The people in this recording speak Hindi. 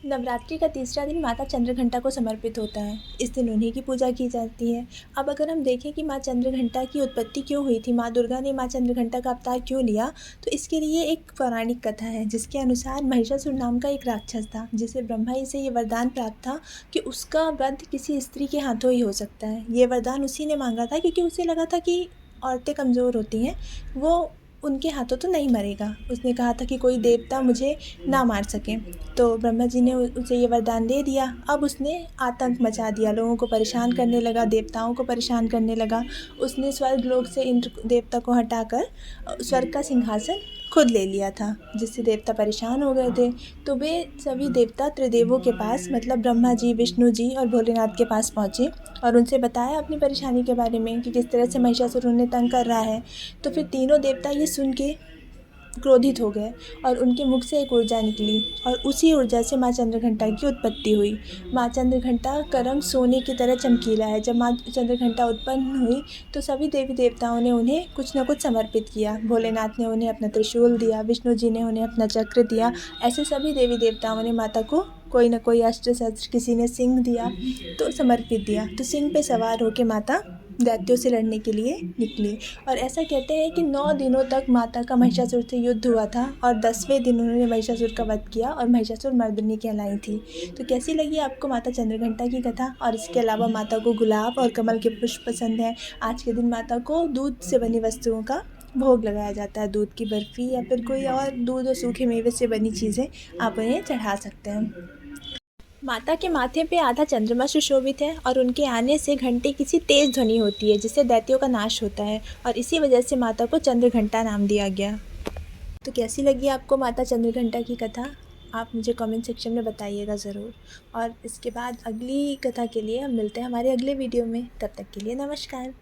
नवरात्रि का तीसरा दिन माता चंद्रघंटा को समर्पित होता है। इस दिन उन्हीं की पूजा की जाती है। अब अगर हम देखें कि माँ चंद्रघंटा की उत्पत्ति क्यों हुई थी, माँ दुर्गा ने माँ चंद्रघंटा का अवतार क्यों लिया, तो इसके लिए एक पौराणिक कथा है जिसके अनुसार महिषासुर नाम का एक राक्षस था, जिसे ब्रह्मा जी से ये वरदान प्राप्त था कि उसका वध किसी स्त्री के हाथों ही हो सकता है। ये वरदान उसी ने मांगा था क्योंकि उसे लगा था कि औरतें कमज़ोर होती हैं, वो उनके हाथों तो नहीं मरेगा। उसने कहा था कि कोई देवता मुझे ना मार सके। तो ब्रह्मा जी ने उसे ये वरदान दे दिया। अब उसने आतंक मचा दिया, लोगों को परेशान करने लगा, देवताओं को परेशान करने लगा। उसने स्वर्ग लोक से इंद्र देवता को हटाकर स्वर्ग का सिंहासन खुद ले लिया था, जिससे देवता परेशान हो गए थे। तो वे सभी देवता त्रिदेवों के पास, मतलब ब्रह्मा जी, विष्णु जी और भोलेनाथ के पास पहुँचे और उनसे बताया अपनी परेशानी के बारे में कि किस तरह से महिषासुर उन्हें तंग कर रहा है। तो फिर तीनों देवता ये सुन के क्रोधित हो गए और उनके मुख से एक ऊर्जा निकली और उसी ऊर्जा से माँ चंद्रघंटा की उत्पत्ति हुई। माँ चंद्रघंटा का रंग सोने की तरह चमकीला है। जब माँ चंद्रघंटा उत्पन्न हुई तो सभी देवी देवताओं ने उन्हें कुछ न कुछ समर्पित किया। भोलेनाथ ने उन्हें अपना त्रिशूल दिया, विष्णु जी ने उन्हें अपना चक्र दिया। ऐसे सभी देवी देवताओं ने माता को कोई न कोई अस्त्र शस्त्र, किसी ने सिंह दिया तो समर्पित दिया। तो सिंह पे सवार होकर माता दैत्यों से लड़ने के लिए निकली। और ऐसा कहते हैं कि 9 दिनों तक माता का महिषासुर से युद्ध हुआ था और 10वें दिन उन्होंने महिषासुर का वध किया और महिषासुर मर्दिनी कहलाई थी। तो कैसी लगी आपको माता चंद्रघंटा की कथा? और इसके अलावा माता को गुलाब और कमल के पुष्प पसंद हैं। आज के दिन माता को दूध से बनी वस्तुओं का भोग लगाया जाता है। दूध की बर्फ़ी या फिर कोई और दूध और सूखे मेवे से बनी चीज़ें आप उन्हें चढ़ा सकते हैं। माता के माथे पे आधा चंद्रमा सुशोभित है और उनके आने से घंटे की सी तेज ध्वनि होती है जिससे दैत्यों का नाश होता है और इसी वजह से माता को चंद्रघंटा नाम दिया गया। तो कैसी लगी आपको माता चंद्रघंटा की कथा? आप मुझे कमेंट सेक्शन में बताइएगा ज़रूर। और इसके बाद अगली कथा के लिए हम मिलते हैं हमारे अगले वीडियो में। तब तक के लिए नमस्कार।